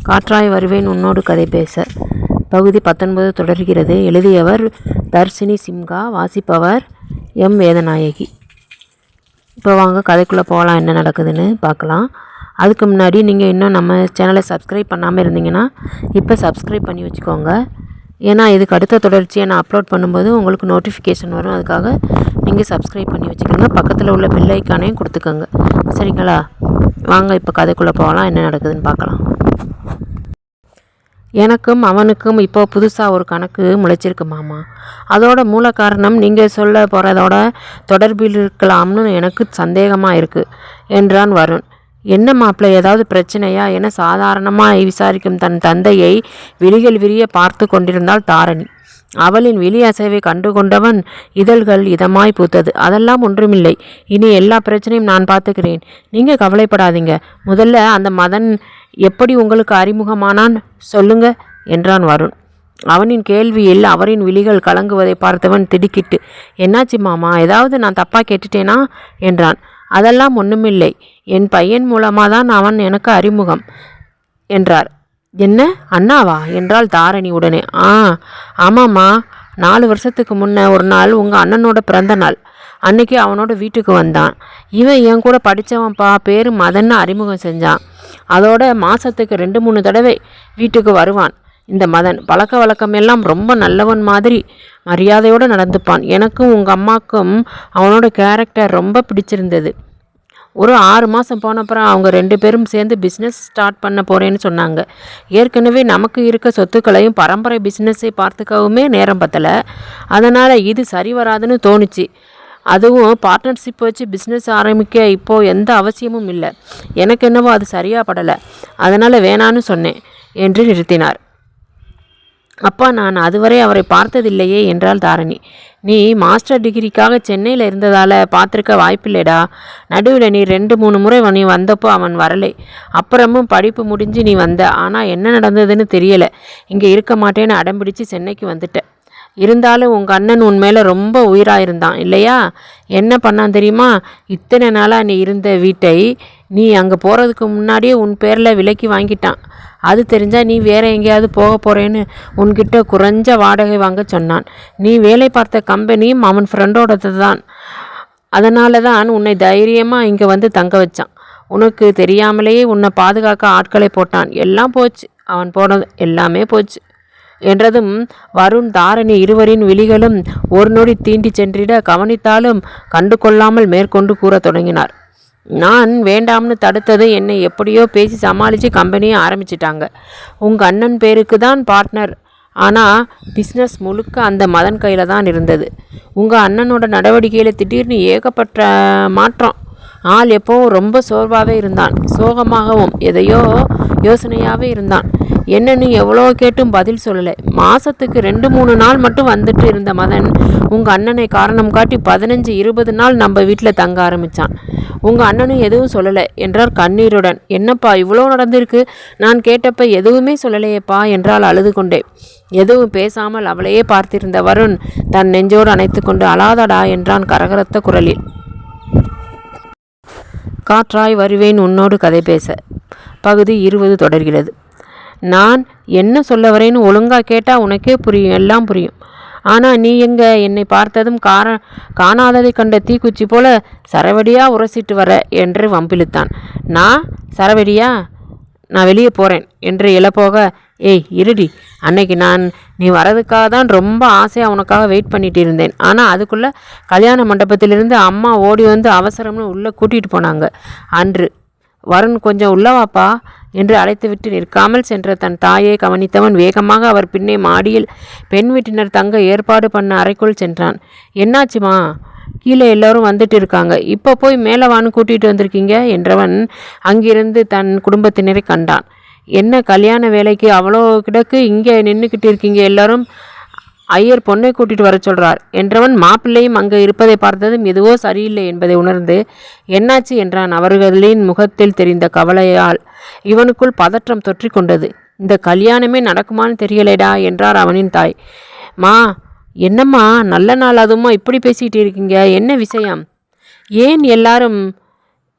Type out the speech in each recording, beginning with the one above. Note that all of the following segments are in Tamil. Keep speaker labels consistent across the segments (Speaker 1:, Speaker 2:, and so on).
Speaker 1: காற்றாய் வருவேன் உன்னோடு கதை பேச. பகுதி 19 தொடர்கிறது. எழுதியவர் தர்ஷினி சிம்கா. வாசிப்பவர் எம் வேதநாயகி. இப்போ வாங்க கதைக்குள்ளே போகலாம், என்ன நடக்குதுன்னு பார்க்கலாம். அதுக்கு முன்னாடி நீங்கள் இன்னும் நம்ம சேனலை சப்ஸ்கிரைப் பண்ணாமல் இருந்தீங்கன்னா இப்போ சப்ஸ்கிரைப் பண்ணி வச்சுக்கோங்க. ஏன்னா இதுக்கு அடுத்த தொடர்ச்சியை நான் அப்லோட் பண்ணும்போது உங்களுக்கு நோட்டிஃபிகேஷன் வரும். அதுக்காக நீங்கள் சப்ஸ்கிரைப் பண்ணி வச்சுக்கோங்க. பக்கத்தில் உள்ள பெல் ஐக்கானையும் கொடுத்துக்கோங்க. சரிங்களா? வாங்க இப்போ கதைக்குள்ளே போகலாம், என்ன நடக்குதுன்னு பார்க்கலாம். எனக்கும் அவனுக்கும் இப்போ புதுசாக ஒரு கணக்கு முளைச்சிருக்கு மாமா. அதோட மூல காரணம் நீங்கள் சொல்ல போகிறதோட தொடர்பில் இருக்கலாம்னு எனக்கு சந்தேகமாக இருக்குது என்றான் வருண். என்ன மாப்பிள்ளை, ஏதாவது பிரச்சனையா என சாதாரணமாக விசாரிக்கும் தன் தந்தையை விழிகள் விரிய பார்த்து கொண்டிருந்தாள் தாரணி. அவளின் விழி அசைவை கண்டு கொண்டவன் இதழ்கள் இதமாய் பூத்தது. அதெல்லாம் ஒன்றுமில்லை, இனி எல்லா பிரச்சனையும் நான் பார்த்துக்கிறேன், நீங்கள் கவலைப்படாதீங்க. முதல்ல அந்த மதன் எப்படி உங்களுக்கு அறிமுகமானான் சொல்லுங்க என்றான் வருண். அவனின் கேள்வியில் அவரின் விழிகள் கலங்குவதை பார்த்தவன் திடுக்கிட்டு, என்னாச்சு மாமா, ஏதாவது நான் தப்பாக கேட்டுட்டேனா என்றான். அதெல்லாம் ஒன்றுமில்லை, என் பையன் மூலமாக தான் அவன் எனக்கு அறிமுகம் என்றார். என்ன, அண்ணாவா என்றாள் தாரணி உடனே. ஆமாம்மா, 4 வருஷத்துக்கு முன்ன ஒரு நாள் உங்கள் அண்ணனோட பிறந்த நாள் அன்னைக்கு அவனோட வீட்டுக்கு வந்தான். இவன் என் கூட படித்தவன்ப்பா, பேர் மதன்னு அறிமுகம் செஞ்சான். அதோட மாதத்துக்கு 2-3 தடவை வீட்டுக்கு வருவான். இந்த மதன் பழக்க வழக்கம் எல்லாம் ரொம்ப நல்லவன் மாதிரி மரியாதையோடு நடந்துப்பான். எனக்கும் உங்கள் அம்மாவுக்கும் அவனோட கேரக்டர் ரொம்ப பிடிச்சிருந்தது. ஒரு 6 மாதம் போனப்புறம் அவங்க 2 பேரும் சேர்ந்து பிஸ்னஸ் ஸ்டார்ட் பண்ண போகிறேன்னு சொன்னாங்க. ஏற்கனவே நமக்கு இருக்க சொத்துக்களையும் பரம்பரை பிஸ்னஸை பார்த்துக்கவுமே நேரம் பத்தலை. அதனால் இது சரி வராதுன்னு தோணுச்சு. அதுவும் பார்ட்னர்ஷிப் வச்சு பிஸ்னஸ் ஆரம்பிக்க இப்போது எந்த அவசியமும் இல்லை. எனக்கு என்னவோ அது சரியாக படலை, அதனால் வேணான்னு சொன்னேன் என்று நிறுத்தினார். அப்பா, நான் அதுவரை அவரை பார்த்ததில்லையே என்றாள் தாரணி. நீ மாஸ்டர் டிகிரிக்காக சென்னையில் இருந்ததால் பார்த்துருக்க வாய்ப்பில்லைடா. நடுவில் நீ 2-3 முறை நீ வந்தப்போ அவன் வரலை. அப்புறமும் படிப்பு முடிஞ்சு நீ வந்த. ஆனால் என்ன நடந்ததுன்னு தெரியலை. இங்கே இருக்க மாட்டேன்னு அடம்பிடிச்சு சென்னைக்கு வந்துட்ட. இருந்தாலும் உங்கள் அண்ணன் உன் மேலே ரொம்ப உயிராக இருந்தான் இல்லையா? என்ன பண்ணான் தெரியுமா? இத்தனை நாளாக நீ இருந்த வீட்டை நீ அங்கே போகிறதுக்கு முன்னாடியே உன் பேரில் விலைக்கு வாங்கிட்டான். அது தெரிஞ்சால் நீ வேறு எங்கேயாவது போக போகிறேன்னு உன்கிட்ட குறைஞ்ச வாடகை வாங்க சொன்னான். நீ வேலை பார்த்த கம்பெனியும் அவன் ஃப்ரெண்டோடது தான். அதனால தான் உன்னை தைரியமாக இங்கே வந்து தங்க வச்சான். உனக்கு தெரியாமலேயே உன்னை பாதுகாக்க ஆட்களை போட்டான். எல்லாம் போச்சு, அவன் போனது எல்லாமே போச்சு என்றதும் வருண் தாரணி இருவரின் விழிகளும் ஒரு நொடி தீண்டி சென்றிட கவனித்தாலும் கண்டு கொள்ளாமல் மேற்கொண்டு கூற தொடங்கினார். நான் வேண்டாம்னு தடுத்தது என்னை எப்படியோ பேசி சமாளித்து கம்பெனியை ஆரம்பிச்சிட்டாங்க. உங்கள் அண்ணன் பேருக்கு தான் பார்ட்னர், ஆனால் பிஸ்னஸ் முழுக்க அந்த மதன் கையில் தான் இருந்தது. உங்கள் அண்ணனோட நடவடிக்கையில் திடீர்னு ஏகப்பட்ட மாற்றம். ஆள் எப்போவும் ரொம்ப சோர்வாகவே இருந்தான், சோகமாகவும் எதையோ யோசனையாகவே இருந்தான். என்னன்னு எவ்வளோ கேட்டும் பதில் சொல்லலை. மாதத்துக்கு 2-3 நாள் மட்டும் வந்துட்டு இருந்த மதன் உங்கள் அண்ணனை காரணம் காட்டி 15-20 நாள் நம்ம வீட்டில் தங்க ஆரம்பித்தான். உங்கள் அண்ணனும் எதுவும் சொல்லலை என்றார் கண்ணீருடன். என்னப்பா இவ்வளோ நடந்திருக்கு? நான் கேட்டப்ப எதுவுமே சொல்லலையேப்பா என்றால் அழுது கொண்டே. எதுவும் பேசாமல் அவளையே பார்த்திருந்த வருண் தன் நெஞ்சோடு அணைத்து கொண்டு, அழாதடா என்றான் கரகரத்த குரலில். காற்றாய் வருவேன் உன்னோடு கதை பேச. பகுதி 20 தொடர்கிறது. நான் என்ன சொல்ல வரேன்னு ஒழுங்காக கேட்டால் உனக்கே புரியும், எல்லாம் புரியும். ஆனால் நீ எங்கே என்னை பார்த்ததும் காணாததை கண்ட தீக்குச்சி போல சரவடியாக உரசிட்டு வர என்று வம்பிழுத்தான். நான் சரவடியா? நான் வெளியே போகிறேன் என்று எழப்போக, ஏய் இருடி, அன்னைக்கு நீ வரதுக்காக தான் ரொம்ப ஆசையாக உனக்காக வெயிட் பண்ணிட்டு இருந்தேன். ஆனால் அதுக்குள்ளே கல்யாண மண்டபத்திலிருந்து அம்மா ஓடி வந்து அவசரம்னு உள்ளே கூட்டிகிட்டு போனாங்க. அன்று வருண் கொஞ்சம் உள்ளவாப்பா என்று அழைத்துவிட்டு நிற்காமல் சென்ற தன் தாயை கவனித்தவன் வேகமாக அவர் பின்னே மாடியில் பெண் வீட்டினர் தங்க ஏற்பாடு பண்ண அறைக்குள் சென்றான். என்னாச்சுமா? கீழே எல்லோரும் வந்துட்டு இருக்காங்க, இப்போ போய் மேலே வான்னு கூட்டிகிட்டு வந்திருக்கீங்க என்றவன் அங்கிருந்து தன் குடும்பத்தினரை கண்டான். என்ன கல்யாண வேலைக்கு அவ்வளோ கிடக்கு, இங்கே நின்றுக்கிட்டு இருக்கீங்க எல்லாரும்? ஐயர் பொண்ணை கூட்டிகிட்டு வர சொல்கிறார் என்றவன் மாப்பிள்ளையும் அங்கே இருப்பதை பார்த்ததும் எதுவோ சரியில்லை என்பதை உணர்ந்து என்னாச்சு என்றான். அவர்களின் முகத்தில் தெரிந்த கவலையால் இவனுக்குள் பதற்றம் தொற்றி கொண்டது. இந்த கல்யாணமே நடக்குமான்னு தெரியலைடா என்றார் அவனின் தாய். மா, என்னம்மா நல்ல நாள் அதுமா இப்படி பேசிகிட்டு இருக்கீங்க? என்ன விஷயம்? ஏன் எல்லாரும்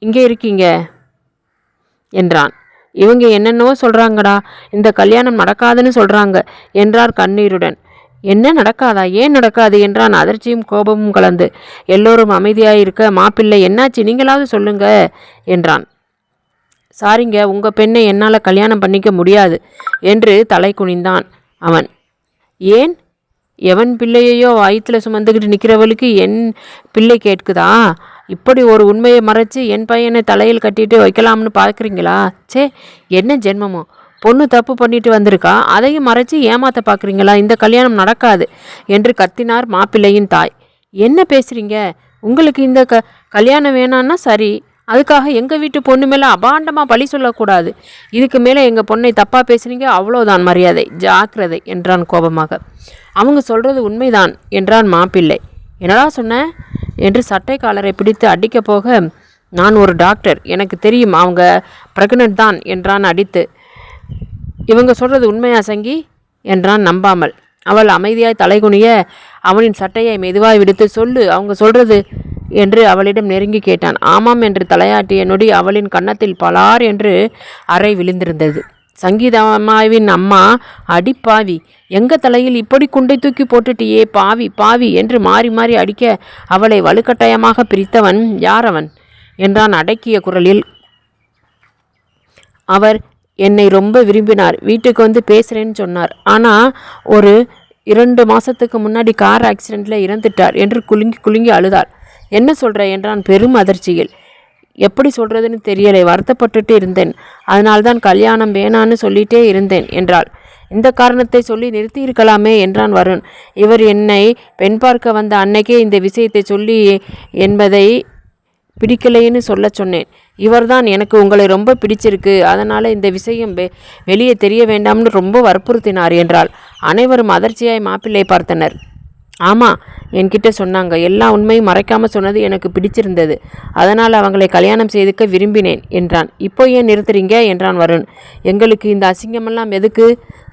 Speaker 1: இங்கே இருக்கீங்க என்றான். இவங்க என்னென்னவோ சொல்கிறாங்கடா, இந்த கல்யாணம் நடக்காதுன்னு சொல்கிறாங்க என்றார் கண்ணீருடன். என்ன நடக்காதா? ஏன் நடக்காது என்றான் அதிர்ச்சியும் கோபமும் கலந்து. எல்லோரும் அமைதியாயிருக்க, மாப்பிள்ளை என்னாச்சு, நீங்களாவது சொல்லுங்க என்றான். சாரிங்க, உங்கள் பெண்ணை என்னால் கல்யாணம் பண்ணிக்க முடியாது என்று தலை குனிந்தான் அவன். ஏன்? எவன் பிள்ளையையோ வயிற்றில் சுமந்துக்கிட்டு நிற்கிறவளுக்கு என் பிள்ளை கேட்குதா? இப்படி ஒரு உண்மையை மறைச்சி என் பையனை தலையில் கட்டிட்டு வைக்கலாம்னு பார்க்குறீங்களா? சே, என்ன ஜென்மமோ! பொண்ணு தப்பு பண்ணிட்டு வந்திருக்கா, அதையும் மறைச்சி ஏமாத்த பார்க்குறீங்களா? இந்த கல்யாணம் நடக்காது என்று கத்தினார் மாப்பிள்ளையின் தாய். என்ன பேசுகிறீங்க? உங்களுக்கு இந்த கல்யாணம் வேணான்னா சரி, அதுக்காக எங்கள் வீட்டு பொண்ணு மேலே அபாண்டமாக பழி சொல்லக்கூடாது. இதுக்கு மேலே எங்கள் பொண்ணை தப்பாக பேசுகிறீங்க, அவ்வளோதான் மரியாதை, ஜாக்கிரதை என்றான் கோபமாக. அவங்க சொல்கிறது உண்மைதான் என்றான் மாப்பிள்ளை. என்னடா சொன்ன என்று சட்டை காலரை பிடித்து அடிக்கப் போக, நான் ஒரு டாக்டர், எனக்கு தெரியும் அவங்க ப்ரெக்னென்ட் தான் என்றான் அடித்து. இவங்க சொல்கிறது உண்மையா சங்கி என்றான் நம்பாமல். அவள் அமைதியாய் தலைகுனிய அவனின் சட்டையை மெதுவாய் விடுத்து, சொல்லு, அவங்க சொல்கிறது என்று அவளிடம் நெருங்கி கேட்டான். ஆமாம் என்று தலையாட்டிய நொடி அவளின் கன்னத்தில் பலார் என்று அறை விழுந்திருந்தது. சங்கீதாமாவின் அம்மா, அடி பாவி, எங்கள் தலையில் இப்படி குண்டை தூக்கி போட்டுட்டியே, பாவி பாவி என்று மாறி மாறி அடிக்க அவளை வலுக்கட்டாயமாக பிரித்தவன் யார் அவன் என்றான் அடக்கிய குரலில். அவர் என்னை ரொம்ப விரும்பினார், வீட்டுக்கு வந்து பேசுகிறேன்னு சொன்னார். ஆனால் ஒரு 2 மாதத்துக்கு முன்னாடி கார் ஆக்சிடெண்ட்டில் இறந்துட்டார் என்று குலுங்கி குலுங்கி அழுதாள். என்ன சொல்கிற என்றான் பெரும் அதிர்ச்சியில். எப்படி சொல்கிறதுன்னு தெரியலை, வருத்தப்பட்டுட்டு இருந்தேன், அதனால்தான் கல்யாணம் வேணான்னு சொல்லிட்டே இருந்தேன் என்றாள். இந்த காரணத்தை சொல்லி நிறுத்தி இருக்கலாமே என்றான் வருண். இவர் என்னை பெண் பார்க்க வந்த அன்னைக்கே இந்த விஷயத்தை சொல்லி என்பதை பிடிக்கலைன்னு சொல்ல சொன்னேன். இவர்தான் எனக்கு உங்களை ரொம்ப பிடிச்சிருக்கு, அதனால் இந்த விஷயம் வெளியே தெரிய வேண்டாம்னு ரொம்ப வற்புறுத்தினார் என்றாள். அனைவரும் அதிர்ச்சியாய் மாப்பிள்ளை பார்த்தனர். ஆமாம், என்கிட்ட சொன்னாங்க, எல்லா உண்மையும் மறைக்காமல் சொன்னது எனக்கு பிடிச்சிருந்தது, அதனால் அவங்களை கல்யாணம் செய்துக்க விரும்பினேன் என்றான். இப்போ ஏன் நிறுத்துறீங்க என்றான் வருண். எங்களுக்கு இந்த அசிங்கமெல்லாம் எதுக்கு?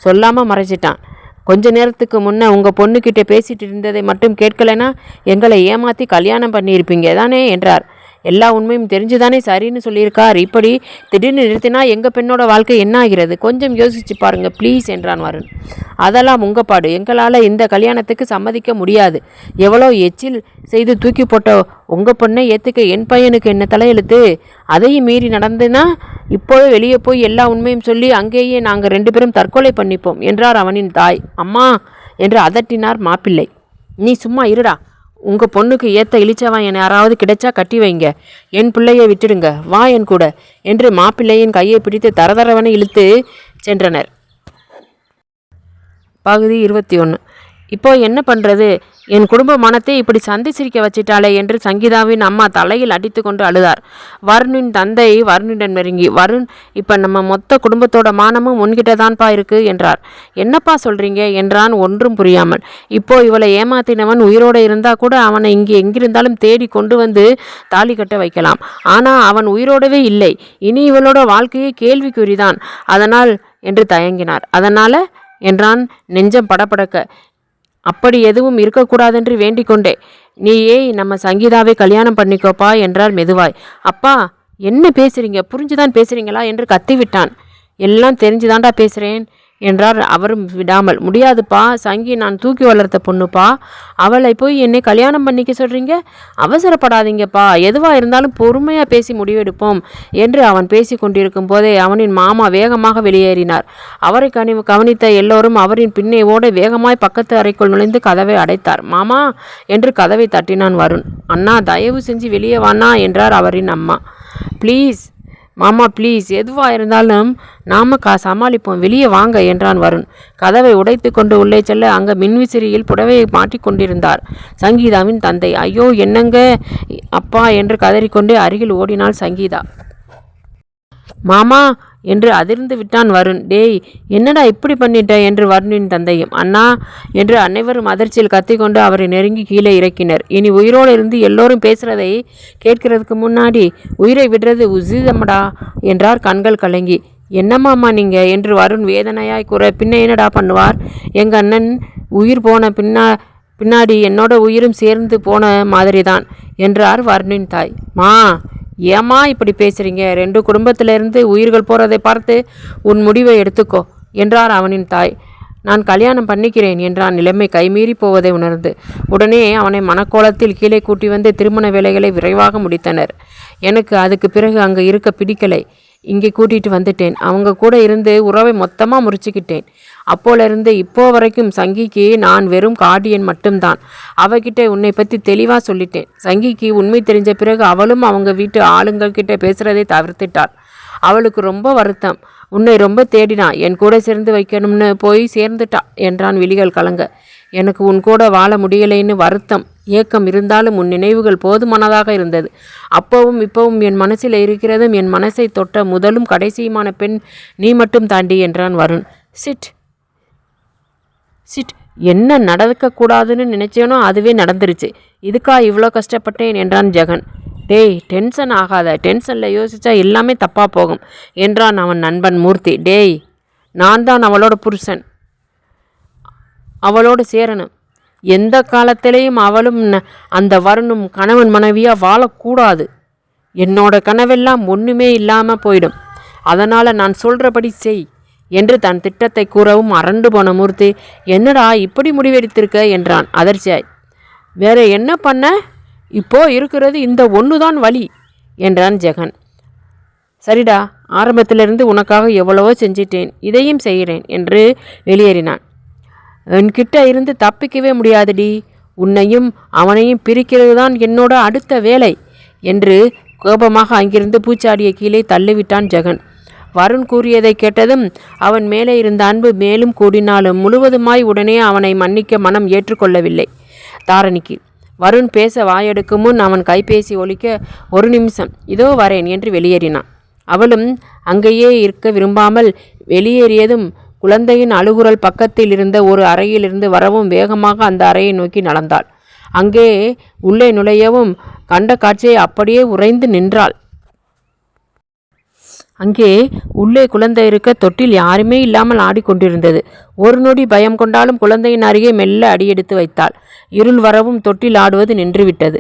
Speaker 1: சொல்லாமல் மறைச்சிட்டான். கொஞ்ச நேரத்துக்கு முன்னே உங்கள் பொண்ணுக்கிட்ட பேசிகிட்டு இருந்ததை மட்டும் கேட்கலைன்னா எங்களை ஏமாற்றி கல்யாணம் பண்ணியிருப்பீங்க தானே என்றார். எல்லா உண்மையும் தெரிஞ்சுதானே சரின்னு சொல்லியிருக்கார், இப்படி திடீர்னு நிறுத்தினா எங்கள் பெண்ணோட வாழ்க்கை என்ன ஆகிறது? கொஞ்சம் யோசிச்சு பாருங்க ப்ளீஸ் என்றான் வருண். அதெல்லாம் உங்கள் பாடு, எங்களால் இந்த கல்யாணத்துக்கு சம்மதிக்க முடியாது. எவ்வளோ எச்சில் செய்து தூக்கி போட்ட உங்கள் பொண்ணை ஏற்றுக்க என் பையனுக்கு என்ன தலையெழுத்து? அதையும் மீறி நடந்துன்னா இப்போவே வெளியே போய் எல்லா உண்மையும் சொல்லி அங்கேயே நாங்கள் 2 பேரும் தற்கொலை பண்ணிப்போம் என்றார் அவனின் தாய். அம்மா என்று அதட்டினார் மாப்பிள்ளை. நீ சும்மா இருடா, உங்கள் பொண்ணுக்கு ஏற்ற இளிச்சவன் என் யாராவது கிடைச்சா கட்டி வைங்க, என் பிள்ளையை விட்டுடுங்க, வா என் கூட என்று மாப்பிள்ளையின் கையை பிடித்து தரதரவனை இழுத்து சென்றனர். பகுதி 21. இப்போ என்ன பண்ணுறது? என் குடும்ப மனத்தை இப்படி சந்தி சிரிக்க வச்சிட்டாளே என்று சங்கீதாவின் அம்மா தலையில் அடித்து கொண்டு அழுதார். வருணின் தந்தை வருணிடன் நெருங்கி, வருண், இப்போ நம்ம மொத்த குடும்பத்தோட மானமும் உன்கிட்ட தான்ப்பா இருக்கு என்றார். என்னப்பா சொல்கிறீங்க என்றான் ஒன்றும் புரியாமல். இப்போ இவளை ஏமாத்தினவன் உயிரோடு இருந்தால் கூட அவனை இங்கே எங்கிருந்தாலும் தேடி கொண்டு வந்து தாலி கட்ட வைக்கலாம். ஆனால் அவன் உயிரோடவே இல்லை, இனி இவளோட வாழ்க்கையே கேள்விக்குறிதான். அதனால் என்று தயங்கினார். அதனால் என்றான் நெஞ்சம் படபடக்க. அப்படி எதுவும் இருக்கக்கூடாதென்று வேண்டிக் கொண்டே. நீயே நம்ம சங்கீதாவை கல்யாணம் பண்ணிக்கோப்பா என்றார் மெதுவாய். அப்பா, என்ன பேசுகிறீங்க? புரிஞ்சுதான் பேசுகிறீங்களா என்று கத்திவிட்டான். எல்லாம் தெரிஞ்சுதான்டா பேசுகிறேன் என்றார் அவரும் விடாமல். முடியாதுப்பா, சங்கி நான் தூக்கி வளர்த்த பொண்ணுப்பா, அவளை போய் என்னை கல்யாணம் பண்ணிக்க சொல்கிறீங்க? அவசரப்படாதீங்கப்பா, எதுவாக இருந்தாலும் பொறுமையாக பேசி முடிவெடுப்போம் என்று அவன் பேசி கொண்டிருக்கும் போதே அவனின் மாமா வேகமாக வெளியேறினார். அவரை கவனித்த எல்லோரும் அவரின் பின்னே ஓட வேகமாய் பக்கத்து அறைக்குள் நுழைந்து கதவை அடைத்தார். மாமா என்று கதவை தட்டினான் வருண். அண்ணா, தயவு செஞ்சு வெளியே வாண்ணா என்றார் அவரின் அம்மா. ப்ளீஸ் மாமா, ப்ளீஸ், எதுவாக இருந்தாலும் நாம் சமாளிப்போம், வெளியே வாங்க என்றான் வருண். கதவை உடைத்து கொண்டு உள்ளே செல்ல அங்கே மின்விசிறியில் புடவையை மாட்டிக்கொண்டிருந்தார் சங்கீதாவின் தந்தை. ஐயோ, என்னங்க அப்பா என்று கதறிக்கொண்டே அருகில் ஓடினாள் சங்கீதா. மாமா என்று அதிர்ந்து விட்டான் வருண். டேய், என்னடா இப்படி பண்ணிட்ட என்று வருணின் தந்தையும். அண்ணா என்று அனைவரும் அதிர்ச்சியில் கத்திக்கொண்டு அவரை நெருங்கி கீழே இறக்கினர். இனி உயிரோடு இருந்து எல்லோரும் பேசுகிறதை கேட்கறதுக்கு முன்னாடி உயிரை விடுறது உசிதமடா என்றார் கண்கள் கலங்கி. என்னம்மாம்மா நீங்கள் என்று வருண் வேதனையாய் கூற, பின்ன என்னடா பண்ணுவார்? எங்கள் அண்ணன் உயிர் போன பின்னாடி என்னோட உயிரும் சேர்ந்து போன மாதிரி தான் என்றார் வருணின் தாய். மா ஏம்மா இப்படி பேசுகிறீங்க? 2 குடும்பத்திலிருந்து உயிர்கள் போகிறதை பார்த்து உன் முடிவை எடுத்துக்கோ என்றார் அவனின் தாய். நான் கல்யாணம் பண்ணிக்கிறேன் என்றான் நிலைமை கைமீறி போவதை உணர்ந்து. உடனே அவனை மனக்கோலத்தில் கீழே கூட்டி வந்து திருமண வேலைகளை விரைவாக முடித்தனர். எனக்கு அதுக்கு பிறகு அங்கே இருக்க பிடிக்கலை. இங்கே கூட்டிகிட்டு வந்துட்டேன். அவங்க கூட இருந்து உறவை மொத்தமாக முறிச்சுக்கிட்டேன். அப்போலேருந்து இப்போ வரைக்கும் சங்கிக்கு நான் வெறும் கார்டியன் மட்டும்தான். அவகிட்ட உன்னை பற்றி தெளிவாக சொல்லிட்டேன். சங்கிக்கு உண்மை தெரிஞ்ச பிறகு அவளும் அவங்க வீட்டு ஆளுங்கள் கிட்ட பேசுகிறதை தவிர்த்துட்டாள். அவளுக்கு ரொம்ப வருத்தம். உன்னை ரொம்ப தேடினா. என் கூட சேர்ந்து வைக்கணும்னு போய் சேர்ந்துட்டா என்றான் விழிகள் கலங்க. எனக்கு உன் கூட வாழ முடியலைன்னு வருத்தம் ஏக்கம் இருந்தாலும் உன் நினைவுகள் போதுமானதாக இருந்தது. அப்பவும் இப்பவும் என் மனசில் இருக்கிறதும் என் மனசை தொட்ட முதலும் கடைசியுமான பெண் நீ மட்டும் தாண்டி என்றான் வருண். சிட் சிட் என்ன நடக்கக்கூடாதுன்னு நினைச்சேனோ அதுவே நடந்துருச்சு. இதுக்கா இவ்வளோ கஷ்டப்பட்டேன் என்றான் ஜெகன். டேய் டென்ஷன் ஆகாத. டென்ஷனில் யோசிச்சா எல்லாமே தப்பாக போகும் என்றான் அவன் நண்பன் மூர்த்தி. டேய் நான் தான் அவளோட புருஷன். அவளோடு சேரணும். எந்த காலத்திலையும் அவளும் அந்த வருணும் கணவன் மனைவியாக வாழக்கூடாது. என்னோட கனவெல்லாம் ஒன்றுமே இல்லாமல் போயிடும். அதனால் நான் சொல்கிறபடி செய் என்று தன் திட்டத்தை கூறவும் அரண்டு போன மூர்த்தி, என்னடா இப்படி முடிவெடுத்திருக்க என்றான் அதிர்ச்சியாய். வேற என்ன பண்ண? இப்போ இருக்கிறது இந்த ஒன்று தான் வழி என்றான் ஜெகன். சரிடா, ஆரம்பத்திலிருந்து உனக்காக எவ்வளவோ செஞ்சிட்டேன், இதையும் செய்கிறேன் என்று வெளியேறினான். என்கிட்ட இருந்து தப்பிக்கவே முடியாதுடி. உன்னையும் அவனையும் பிரிக்கிறது தான் என்னோட அடுத்த வேலை என்று கோபமாக அங்கிருந்து பூச்சாடிய கீழே தள்ளிவிட்டான் ஜெகன். வருண் கூறியதை கேட்டதும் அவன் மேலே இருந்த அன்பு மேலும் கூடினாலும் முழுவதுமாய் உடனே அவனை மன்னிக்க மனம் ஏற்றுக்கொள்ளவில்லை தாரணிக்கு. வருண் பேச வாயெடுக்கும் முன் அவன் கைபேசி ஒலிக்க, 1 நிமிஷம் இதோ வரேன் என்று வெளியேறினான். அவளும் அங்கேயே இருக்க விரும்பாமல் வெளியேறியதும் குழந்தையின் அழுகுரல் பக்கத்தில் இருந்த ஒரு அறையிலிருந்து வரவும் வேகமாக அந்த அறையை நோக்கி நடந்தாள். அங்கே உள்ளே நுழையவும் கண்ட காட்சியை அப்படியே உறைந்து நின்றாள். அங்கே உள்ளே குழந்தை இருக்க தொட்டில் யாருமே இல்லாமல் ஆடிக்கொண்டிருந்தது. ஒரு நொடி பயம் கொண்டாலும் குழந்தையின் அருகே மெல்ல அடியெடுத்து வைத்தாள். இருள் வரவும் தொட்டில் ஆடுவது நின்றுவிட்டது.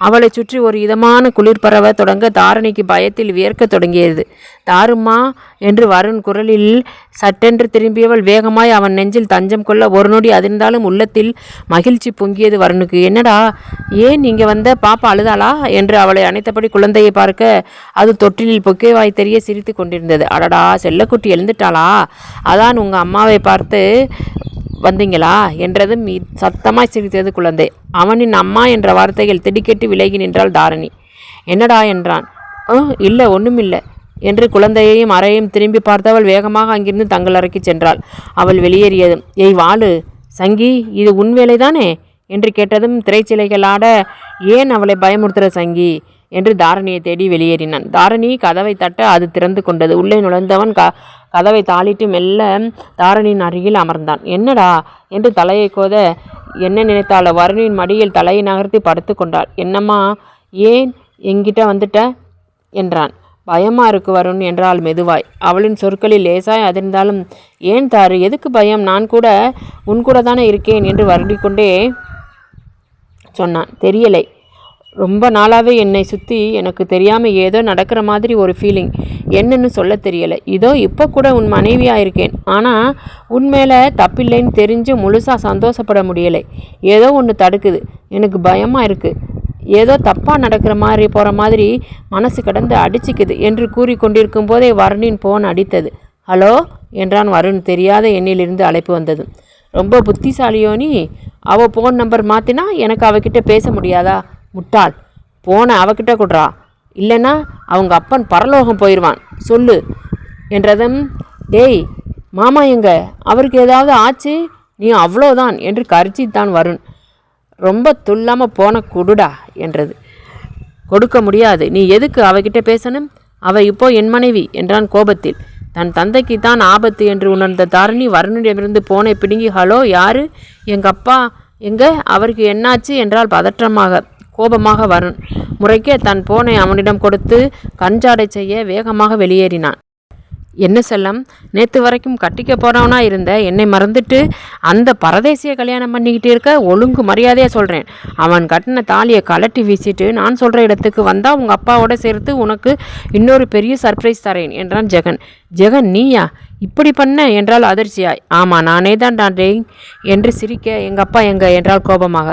Speaker 1: அவளை சுற்றி ஒரு இதமான குளிர் பரவ தொடங்க தாரணிக்கு பயத்தில் வியர்க்க தொடங்கியது. தாருமா என்று வருண் குரலில் சட்டென்று திரும்பியவள் வேகமாய் அவன் நெஞ்சில் தஞ்சம் கொள்ள ஒரு நொடி அதிர்ந்தாலும் உள்ளத்தில் மகிழ்ச்சி பொங்கியது வருணுக்கு. என்னடா, ஏன் இங்கே வந்த? பாப்பா அழுதாளா என்று அவளை அணைத்தபடி குழந்தையை பார்க்க அது தொட்டிலில் பொக்கேவாய் தெரிய சிரித்து கொண்டிருந்தது. அடடா, செல்லக்குட்டி எழுந்துட்டாளா? அதான் உங்கள் அம்மாவை பார்த்து வந்தீங்களா என்றதும் சத்தமாய் சிரித்தது குழந்தை. அவனின் அம்மா என்ற வார்த்தைகள் திடுக்கெட்டு விலகி நின்றாள் தாரணி. என்னடா என்றான். இல்லை ஒன்றுமில்லை என்று குழந்தையையும் அறையையும் திரும்பி பார்த்தவள் வேகமாக அங்கிருந்து தங்கள் அறைக்கு சென்றாள். அவள் வெளியேறியதும், ஏய் வாளு, சங்கி இது உன் வேலைதானே என்று கேட்டதும் திரைச்சிலைகள் ஆட, ஏன் அவளை பயமுறுத்துகிற சங்கி என்று தாரணியை தேடி வெளியேறினான். தாரணி கதவை தட்ட அது திறந்து கொண்டது. உள்ளே நுழைந்தவன் கதவை தாளிட்டு மெல்ல தாரணியின் அருகில் அமர்ந்தான். என்னடா என்று தலையை கோத என்ன நினைத்தாள்? வருணின் மடியில் தலையை நகர்த்தி படுத்து கொண்டாள். என்னம்மா, ஏன் என்கிட்ட வந்துட்ட என்றான். பயமாக இருக்கு வருண் என்றாள் மெதுவாய். அவளின் சொற்களில் லேசாய் அதிர்ந்தாலும், ஏன் தாரு, எதுக்கு பயம்? நான் கூட உன் கூட தானே இருக்கேன் என்று வருடிக்கொண்டே சொன்னான். தெரியலை, ரொம்ப நாளாகவே என்னை சுற்றி எனக்கு தெரியாமல் ஏதோ நடக்கிற மாதிரி ஒரு ஃபீலிங். என்னன்னு சொல்ல தெரியலை. இதோ இப்போ கூட உன் மனைவியாக இருக்கேன். ஆனால் உன் மேலே தப்பில்லைன்னு தெரிஞ்சு முழுசாக சந்தோஷப்பட முடியலை. ஏதோ ஒன்று தடுக்குது. எனக்கு பயமாக இருக்குது. ஏதோ தப்பாக நடக்கிற மாதிரி போகிற மாதிரி மனசு கடந்து அடிச்சிக்குது என்று கூறிக்கொண்டிருக்கும் போதே வருணின் போன் அடித்தது. ஹலோ என்றான் வருண். தெரியாத எண்ணிலிருந்து அழைப்பு வந்தது. ரொம்ப புத்திசாலியோ நீ? அவள் ஃபோன் நம்பர் மாற்றினா எனக்கு அவகிட்ட பேச முடியாதா? முட்டாள், போன அவகிட்ட கொடுறா, இல்லைன்னா அவங்க அப்பன் பரலோகம் போயிடுவான் சொல்லு என்றதும், டேய் மாமா எங்க? அவருக்கு ஏதாவது ஆச்சு? நீ அவ்வளோதான் என்று கரிச்சித்தான் வருண். ரொம்ப துல்லாமல் போன கொடுடா என்றது. கொடுக்க முடியாது. நீ எதுக்கு அவகிட்ட பேசணும்? அவள் இப்போ என் மனைவி என்றான் கோபத்தில். தன் தந்தைக்கு தான் ஆபத்து என்று உணர்ந்த தாரணி வருணிடமிருந்து போனை பிடுங்கி, ஹலோ யாரு? எங்கள் அப்பா எங்க? அவருக்கு என்னாச்சு என்றால் பதற்றமாக கோபமாக வருண். முறைக்க தன் போனை அவனிடம் கொடுத்து கஞ்சாடை செய்ய வேகமாக வெளியேறினான். என்ன செல்லம், நேற்று வரைக்கும் கட்டிக்க போகிறவனா இருந்த என்னை மறந்துட்டு அந்த பரதேசியை கல்யாணம் பண்ணிக்கிட்டு இருக்க? ஒழுங்கு மரியாதையாக சொல்கிறேன். அவன் கட்டின தாலியை கலட்டி வீசிட்டு நான் சொல்கிற இடத்துக்கு வந்தால் உங்கள் அப்பாவோட சேர்த்து உனக்கு இன்னொரு பெரிய சர்ப்ரைஸ் தரேன் என்றான் ஜெகன். ஜெகன், நீயா இப்படி பண்ண என்றால் அதிர்ச்சியாய். ஆமாம், நானே தான் டாண்டேங் என்று சிரிக்க, எங்கள் அப்பா எங்க என்றால் கோபமாக.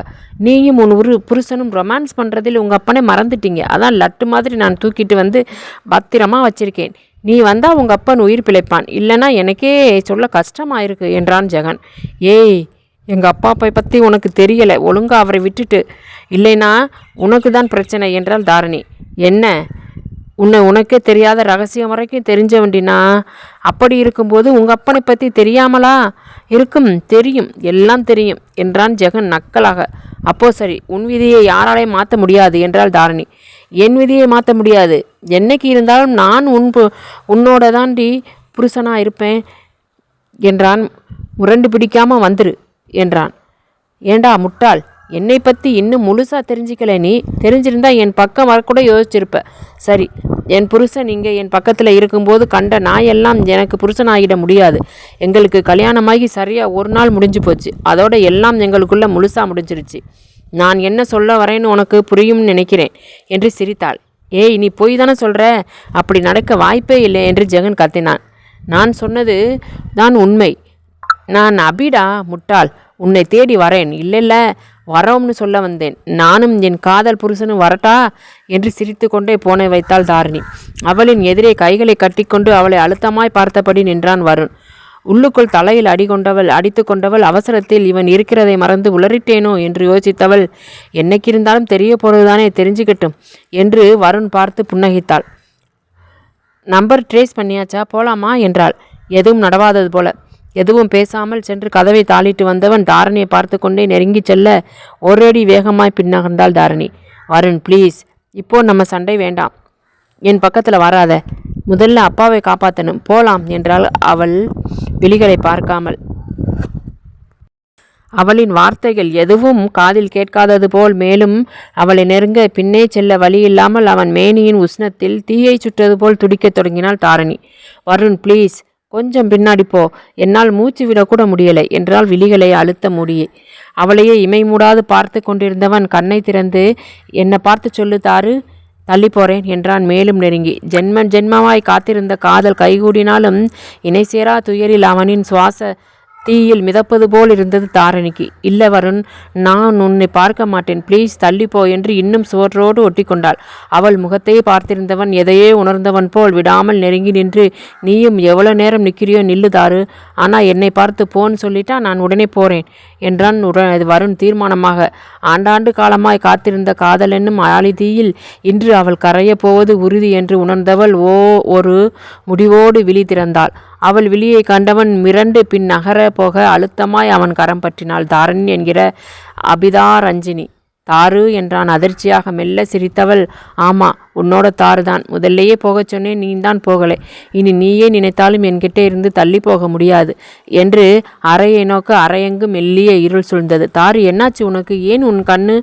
Speaker 1: நீயும் உன் புருஷனும் ரொமான்ஸ் பண்ணுறதில் உங்கள் அப்பனை மறந்துட்டீங்க. அதான் லட்டு மாதிரி நான் தூக்கிட்டு வந்து பத்திரமா வச்சிருக்கேன். நீ வந்தால் உங்கள் அப்பன் உயிர் பிழைப்பான், இல்லைனா எனக்கே சொல்ல கஷ்டமாயிருக்கு என்றான் ஜெகன். ஏய், எங்கள் அப்பாப்பை பற்றி உனக்கு தெரியலை, ஒழுங்கா அவரை விட்டுட்டு, இல்லைனா உனக்கு தான் பிரச்சனை என்றால் தாரணி. என்ன, உனக்கே தெரியாத ரகசியம் வரைக்கும் தெரிஞ்ச வேண்டினா? அப்படி இருக்கும்போது உங்கள் அப்பனை பற்றி தெரியாமலா இருக்கும்? தெரியும், எல்லாம் தெரியும் என்றான் ஜெகன் நக்கலாக. அப்போ சரி, உன் விதியை யாராலையும் மாற்ற முடியாது என்றாள் தாரணி. என் விதியை மாற்ற முடியாது? என்னைக்கு இருந்தாலும் நான் உன்னோட தாண்டி புருஷனாக இருப்பேன் என்றான். முரண்டு பிடிக்காமல் வந்துரு என்றான். ஏண்டா முட்டாள், என்னை பற்றி இன்னும் முழுசாக தெரிஞ்சிக்கல. நீ தெரிஞ்சிருந்தா என் பக்கம் வரக்கூட யோசிச்சிருப்ப. சரி, என் புருஷன் இங்கே என் பக்கத்தில் இருக்கும்போது கண்ட நாயெல்லாம் எனக்கு புருஷனாகிட முடியாது. எங்களுக்கு கல்யாணமாகி சரியாக ஒரு நாள் முடிஞ்சு போச்சு. அதோட எல்லாம் எங்களுக்குள்ளே முழுசாக முடிஞ்சிருச்சு. நான் என்ன சொல்ல வரேன்னு உனக்கு புரியும்னு நினைக்கிறேன் என்று சிரித்தாள். ஏய், நீ போய் தானே சொல்கிற? அப்படி நடக்க வாய்ப்பே இல்லை என்று ஜெகன் கத்தினான். நான் சொன்னது தான் உண்மை. நான் அபிடா முட்டாள், உன்னை தேடி வரேன். இல்லைல்ல, வரோம்னு சொல்ல வந்தேன். நானும் என் காதல் புருஷனும் வரட்டா என்று சிரித்து கொண்டே போனை வைத்தாள் தாரணி. அவளின் எதிரே கைகளை கட்டிக்கொண்டு அவளை அழுத்தமாய் பார்த்தபடி நின்றான் வருண். உள்ளுக்குள் தலையில் அடித்து கொண்டவள் அவசரத்தில் இவன் இருக்கிறதை மறந்து உளறிட்டேனோ என்று யோசித்தவள், என்னைக்கு இருந்தாலும் தெரிய போறதுதானே, தெரிஞ்சுக்கட்டும் என்று வருண் பார்த்து புன்னகித்தாள். நம்பர் ட்ரேஸ் பண்ணியாச்சா, போலாமா என்றாள். எதுவும் நடவாதது போல. எதுவும் பேசாமல் சென்று கதவை தாளிட்டு வந்தவன் தாரணியை பார்த்து கொண்டே நெருங்கி செல்ல ஒரு அடி வேகமாய் பின்னகர்ந்தாள் தாரணி. வருண், ப்ளீஸ், இப்போ நம்ம சண்டை வேண்டாம். என் பக்கத்தில் வராத. முதல்ல அப்பாவை காப்பாற்றணும். போலாம் என்றாள் அவள் விழிகளை பார்க்காமல். அவளின் வார்த்தைகள் எதுவும் காதில் கேட்காதது போல் மேலும் அவளை நெருங்க பின்னே செல்ல வழியில்லாமல் அவன் மேனியின் உஷ்ணத்தில் தீயை சுட்டது போல் துடிக்கத் தொடங்கினாள் தாரணி. வருண், ப்ளீஸ், கொஞ்சம் பின்னாடி போ, என்னால் மூச்சு விடக்கூட முடியலை என்றால் விழிகளை அழுத்த மூடியே. அவளையே இமை மூடாது பார்த்து கொண்டிருந்தவன் கண்ணை திறந்து, என்னை பார்த்து சொல்லு தாரு, தள்ளி போறேன் என்றான் மேலும் நெருங்கி. ஜென்மமாய் காத்திருந்த காதல் கைகூடினாலும் இணை சேரா துயரில் அவனின் சுவாச தீயில் மிதப்பது போல் இருந்தது தாரணிக்கு. இல்லை வருண், நான் உன்னை பார்க்க மாட்டேன், ப்ளீஸ் தள்ளிப்போ என்று இன்னும் சுவற்றோடு ஒட்டி கொண்டாள். அவள் முகத்தையே பார்த்திருந்தவன் எதையே உணர்ந்தவன் போல் விடாமல் நெருங்கி நின்று, நீயும் எவ்வளோ நேரம் நிற்கிறியோ நில்லு தாரு, ஆனால் என்னை பார்த்து போன்னு சொல்லிட்டா நான் உடனே போகிறேன் என்றான் வருண் தீர்மானமாக. ஆண்டாண்டு காலமாய் காத்திருந்த காதல் என்னும் ஆழிதீயில் இன்று அவள் கரைய போவது உறுதி என்று உணர்ந்தவள் ஒரு முடிவோடு விழி திறந்தாள். அவள் விழியை கண்டவன் மிரண்டு பின் நகர போக அழுத்தமாய் அவன் கரம் பற்றினாள். தாரணி என்கிற அபிதா ரஞ்சினி. தாரு என்றான் அதிர்ச்சியாக. மெல்ல சிரித்தவள், ஆமா, உன்னோட தாரு தான். முதல்லையே போகச் சொன்னேன், நீ தான் போகலை. இனி நீயே நினைத்தாலும் என்கிட்ட இருந்து தள்ளி போக முடியாது என்று அறையை நோக்க அறையெங்கு மெல்லிய இருள் சூழ்ந்தது. தாரு, என்னாச்சு உனக்கு? ஏன் உன் கண்ணு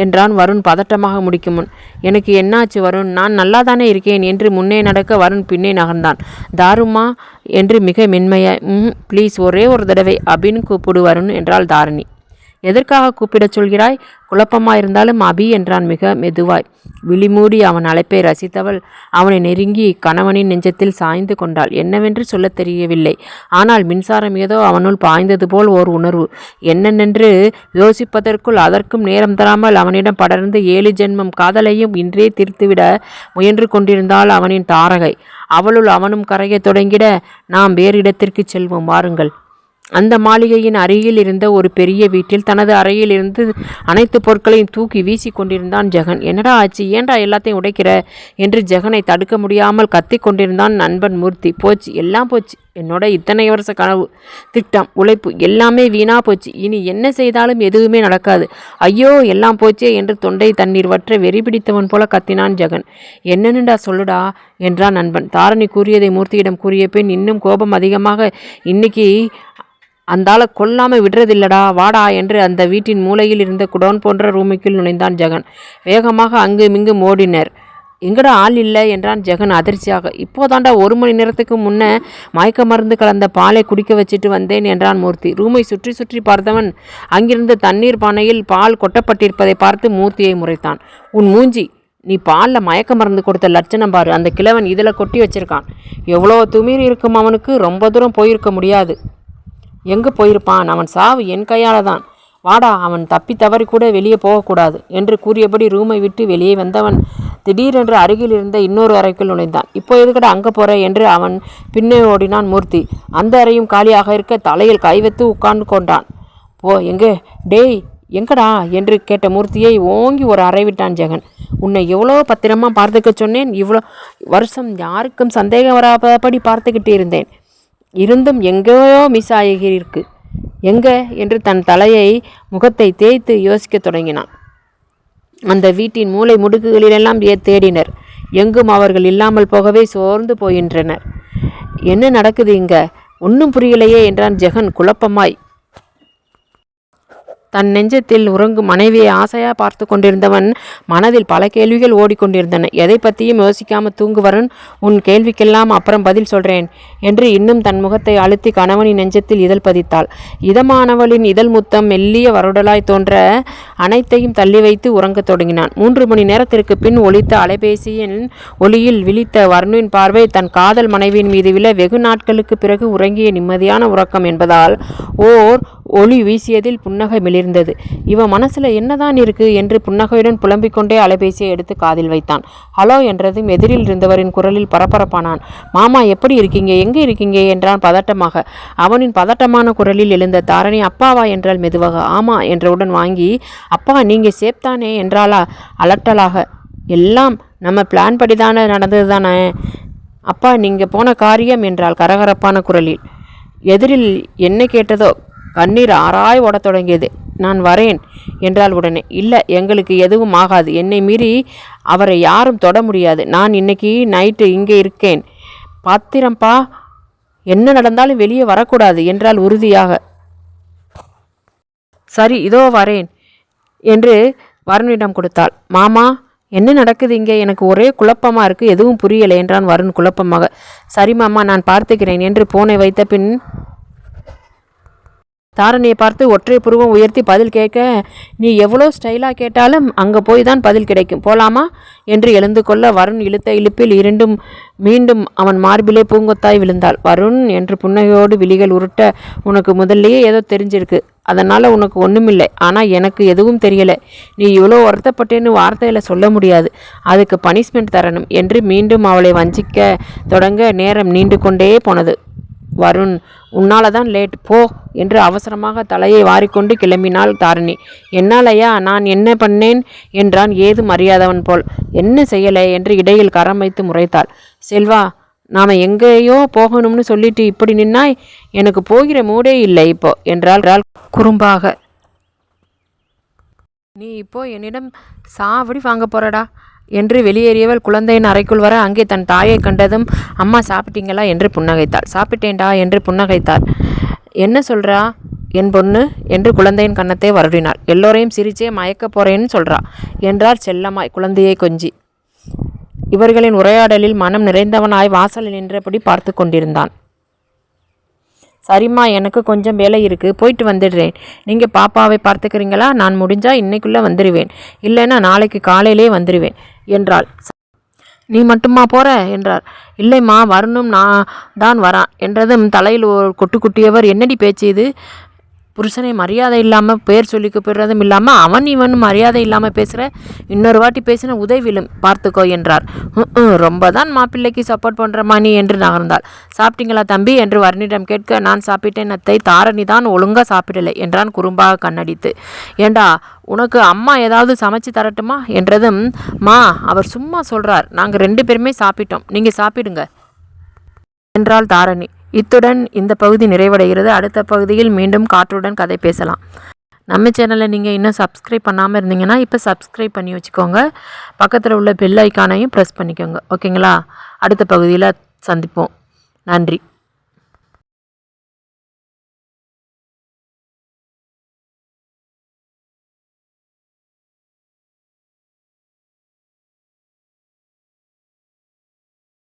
Speaker 1: என்றான் வருண் பதட்டமாக முடிக்கும் முன். எனக்கு என்னாச்சு வருண், நான் நல்லா தானே இருக்கேன் என்று முன்னே நடக்க வருண் பின்னே நகர்ந்தான். தாருமா என்று மிக மென்மையாய், ப்ளீஸ் ஒரே ஒரு தடவை அபின்னு கூப்பிடு வருண் என்றாள் தாரணி. எதற்காக கூப்பிடச் சொல்கிறாய்? குழப்பமாயிருந்தாலும் அபி என்றான் மிக மெதுவாய். விழிமூடி அவன் அழைப்பை ரசித்தவள் அவனை நெருங்கி கணவனின் நெஞ்சத்தில் சாய்ந்து கொண்டாள். என்னவென்று சொல்ல தெரியவில்லை. ஆனால் மின்சாரம் ஏதோ அவனுள் பாய்ந்தது போல் ஓர் உணர்வு. என்னென்று யோசிப்பதற்குள் அதற்கும் நேரம் தராமல் அவனிடம் படர்ந்து 7 ஜென்மம் காதலையும் இன்றே தீர்த்துவிட முயன்று கொண்டிருந்தாள் அவனின் தாரகை. அவளுள் அவனும் கரைய தொடங்கிட, நாம் வேறு இடத்திற்கு செல்வோம் வாருங்கள். அந்த மாளிகையின் அருகில் இருந்த ஒரு பெரிய வீட்டில் தனது அறையில் இருந்து அனைத்து பொருட்களையும் தூக்கி வீசி கொண்டிருந்தான் ஜெகன். என்னடா ஆச்சு, ஏன்டா எல்லாத்தையும் உடைக்கிற என்று ஜெகனை தடுக்க முடியாமல் கத்தி கொண்டிருந்தான் நண்பன் மூர்த்தி. போச்சு, எல்லாம் போச்சு. என்னோட இத்தனை வருஷ கனவு, திட்டம், உழைப்பு எல்லாமே வீணா போச்சு. இனி என்ன செய்தாலும் எதுவுமே நடக்காது. ஐயோ, எல்லாம் போச்சே என்று தொண்டை தண்ணீர் வற்ற வெறி பிடித்தவன் போல கத்தினான் ஜெகன். என்னன்னுடா சொல்லுடா என்றான் நண்பன். தாரணி கூறியதை மூர்த்தியிடம் கூறிய பின் இன்னும் கோபம் அதிகமாக, இன்னைக்கு அந்தால கொல்லாமல் விடுறதில்லடா, வாடா என்று அந்த வீட்டின் மூலையில் இருந்த குடோன் போன்ற ரூமுக்குள் நுழைந்தான் ஜெகன். வேகமாக அங்கு மிங்கு ஓடினர். எங்கடா ஆள் இல்லை என்றான் ஜெகன் அதிர்ச்சியாக. இப்போதாண்டா 1 மணி நேரத்துக்கு முன்னே மயக்க மருந்து கலந்த பாலை குடிக்க வச்சுட்டு வந்தேன் என்றான் மூர்த்தி. ரூமை சுற்றி சுற்றி பார்த்தவன் அங்கிருந்து தண்ணீர் பானையில் பால் கொட்டப்பட்டிருப்பதை பார்த்து மூர்த்தியை முறைத்தான். உன் மூஞ்சி, நீ பாலில் மயக்க மருந்து கொடுத்த லட்சணம் பாரு. அந்த கிழவன் இதில் கொட்டி வச்சிருக்கான். எவ்வளோ துமீறி இருக்கும் அவனுக்கு. ரொம்ப தூரம் போயிருக்க முடியாது. எங்கே போயிருப்பான்? அவன் சாவு என் கையால் தான். வாடா, அவன் தப்பி தவறி கூட வெளியே போகக்கூடாது என்று கூறியபடி ரூமை விட்டு வெளியே வந்தவன் திடீரென்று அருகில் இருந்த இன்னொரு அறைக்குள் நுழைந்தான். இப்போ எதுக்கடா அங்கே போற என்று அவன் பின்னே ஓடினான் மூர்த்தி. அந்த அறையும் காலியாக இருக்க தலையில் கை வைத்து உட்கார்ந்து கொண்டான். போ, எங்கே டேய், எங்கடா என்று கேட்ட மூர்த்தியை ஓங்கி ஒரு அறை விட்டான் ஜெகன். உன்னை எவ்வளோ பத்திரமா பார்த்துக்க சொன்னேன். இவ்வளோ வருஷம் யாருக்கும் சந்தேகம் வராதபடி பார்த்துக்கிட்டு இருந்தேன். இருந்தும் எங்கேயோ மிஸ் ஆகியிருக்கு. எங்கே என்று தன் தலையை முகத்தை தேய்த்து யோசிக்க தொடங்கினான். அந்த வீட்டின் மூலை முடுக்குகளிலெல்லாம் தேடினர். எங்கும் அவர்கள் இல்லாமல் போகவே சோர்ந்து போகின்றனர். என்ன நடக்குது இங்க? ஒன்றும் புரியலையே என்றான் ஜெகன் குழப்பமாய். தன் நெஞ்சத்தில் உறங்கும் மனைவியை ஆசையாக பார்த்து கொண்டிருந்தவன் மனதில் பல கேள்விகள் ஓடிக்கொண்டிருந்தன. எதை பற்றியும் யோசிக்காமல் தூங்குவரன், உன் கேள்விக்கெல்லாம் அப்புறம் பதில் சொல்கிறேன் என்று இன்னும் தன் முகத்தை அழுத்தி கணவனின் நெஞ்சத்தில் இதழ் பதித்தாள். இதமானவளின் இதழ் முத்தம் மெல்லிய வருடலாய் தோன்ற அனைத்தையும் தள்ளி வைத்து உறங்கத் தொடங்கினான். 3 மணி நேரத்திற்கு பின் ஒலித்த அலைபேசியின் ஒளியில் விழித்த வருணின் பார்வை தன் காதல் மனைவியின் மீது விழ வெகு நாட்களுக்கு பிறகு உறங்கிய நிம்மதியான உறக்கம் என்பதால் ஓர் ஒளி வீசியதில் புன்னகை மிளிர்ந்தது. இவன் மனசுல என்னதான் இருக்கு என்று புன்னகையுடன் புலம்பிக் கொண்டே அலைபேசியை எடுத்து காதில் வைத்தான். ஹலோ என்றதும் எதிரில் இருந்தவரின் குரலில் பரபரப்பானான். மாமா, எப்படி இருக்கீங்க? எங்கே இருக்கீங்க என்றான் பதட்டமாக. அவனின் பதட்டமான குரலில் எழுந்த தாரணி அப்பாவா என்றால் மெதுவாக. ஆமா என்றவுடன் வாங்கி, அப்பா நீங்க சேப்தானே என்றாளா அலட்டலாக. எல்லாம் நம்ம பிளான் படிதானே நடந்தது தானே அப்பா, நீங்க போன காரியம் என்றால் கரகரப்பான குரலில். எதிரில் என்ன கேட்டதோ கண்ணீர் ஆராய் ஓடத் தொடங்கியது. நான் வரேன் என்றால் உடனே. இல்லை, எங்களுக்கு எதுவும் ஆகாது. என்னை மீறி அவரை யாரும் தொட முடியாது. நான் இன்னைக்கு நைட்டு இங்கே இருக்கேன். பாத்திரம்பா, என்ன நடந்தாலும் வெளியே வரக்கூடாது என்றால் உறுதியாக. சரி, இதோ வரேன் என்று வருணிடம் கொடுத்தாள். மாமா, என்ன நடக்குது இங்கே? எனக்கு ஒரே குழப்பமாக இருக்குது. எதுவும் புரியலை என்றான் வருண் குழப்பமாக. சரி மாமா, நான் பார்த்துக்கிறேன் என்று போனை வைத்த பின் தாரணியை பார்த்து ஒற்றை புருவம் உயர்த்தி பதில் கேட்க, நீ எவ்வளோ ஸ்டைலாக கேட்டாலும் அங்கே போய் தான் பதில் கிடைக்கும். போலாமா என்று எழுந்து கொள்ள வருண் இழுத்த இழுப்பில் இரண்டும் மீண்டும் அவன் மார்பிலே பூங்கொத்தாய் விழுந்தாள். வருண் என்று புன்னகையோடு விழிகள் உருட்ட, உனக்கு முதல்லையே ஏதோ தெரிஞ்சிருக்கு, அதனால் உனக்கு ஒன்றுமில்லை. ஆனால் எனக்கு எதுவும் தெரியலை. நீ இவ்வளோ வருத்தப்பட்டேன்னு வார்த்தையில் சொல்ல முடியாது. அதுக்கு பனிஷ்மெண்ட் தரணும் என்று மீண்டும் அவளை வஞ்சிக்க தொடங்க நேரம் நீண்டு கொண்டே போனது. வருண், உன்னால தான் லேட், போ என்று அவசரமாக தலையை வாரிக்கொண்டு கிளம்பினாள் தாரணி. என்னாலையா? நான் என்ன பண்ணேன் என்றான் ஏதும் அறியாதவன் போல். என்ன செய்யலை என்று இடையில் கரம் வைத்து முறைத்தாள். செல்வா, நாம் எங்கேயோ போகணும்னு சொல்லிட்டு இப்படி நின்னாய். எனக்கு போகிற மூடே இல்லை இப்போ என்றாள் குறும்பாக. நீ இப்போ என்னிடம் சாவடி வாங்க போறடா என்று வெளியேறியவள் குழந்தையின் அறைக்குள் வர அங்கே தன் தாயை கண்டதும், அம்மா சாப்பிட்டீங்களா என்று புன்னகைத்தாள். சாப்பிட்டேன்டா என்று புன்னகைத்தாள். என்ன சொல்கிறா என் பொண்ணு என்று குழந்தையின் கன்னத்தை வருடினாள். எல்லோரையும் சிரிச்சே மயக்க போறேன்னு சொல்கிறா என்றார் செல்லமாய் குழந்தையை கொஞ்சி. இவர்களின் உரையாடலில் மனம் நிறைந்தவனாய் வாசலில் நின்றபடி பார்த்து கொண்டிருந்தான். சரிம்மா, எனக்கு கொஞ்சம் வேலை இருக்குது, போயிட்டு வந்துடுறேன். நீங்கள் பாப்பாவை பார்த்துக்கிறீங்களா? நான் முடிஞ்சால் இன்னைக்குள்ளே வந்துடுவேன், இல்லைன்னா நாளைக்கு காலையிலே வந்துடுவேன் என்றாள். நீ மட்டுமா போற என்றார். இல்லைம்மா, வரணும், நான் தான் வரான் என்றதும் தலையில் ஒரு கொட்டு குட்டியவர், என்னடி பேச்சு இது? புருஷனை மரியாதை இல்லாமல் பேர் சொல்லி கூப்பிடுறதும் இல்லாமல் அவன் இவன் மரியாதை இல்லாமல் பேசுகிற, இன்னொரு வாட்டி பேசின உதவிலும் பார்த்துக்கோ என்றார். ரொம்ப தான் மாப்பிள்ளைக்கு சப்போர்ட் பண்ணுறமா நீ என்று நகர்ந்தாள். சாப்பிட்டீங்களா தம்பி என்று வருணிடம் கேட்க, நான் சாப்பிட்டேன் அத்தை, தாரணி தான் ஒழுங்காக சாப்பிடலை என்றான் குறும்பாக கண்ணடித்து. ஏண்டா, உனக்கு அம்மா ஏதாவது சமைச்சு தரட்டுமா என்றதும், மா அவர் சும்மா சொல்கிறார், நாங்கள் 2 பேருமே சாப்பிட்டோம், நீங்கள் சாப்பிடுங்க என்றாள் தாரணி. இத்துடன் இந்த பகுதி நிறைவடைகிறது. அடுத்த பகுதியில் மீண்டும் காற்றுடன் கதை பேசலாம். நம்ம சேனலை நீங்கள் இன்னும் சப்ஸ்கிரைப் பண்ணாமல் இருந்தீங்கன்னா இப்போ சப்ஸ்கிரைப் பண்ணி வச்சுக்கோங்க. பக்கத்தில் உள்ள பெல் ஐக்கானையும் ப்ரெஸ் பண்ணிக்கோங்க. ஓகேங்களா? அடுத்த பகுதியில் சந்திப்போம். நன்றி.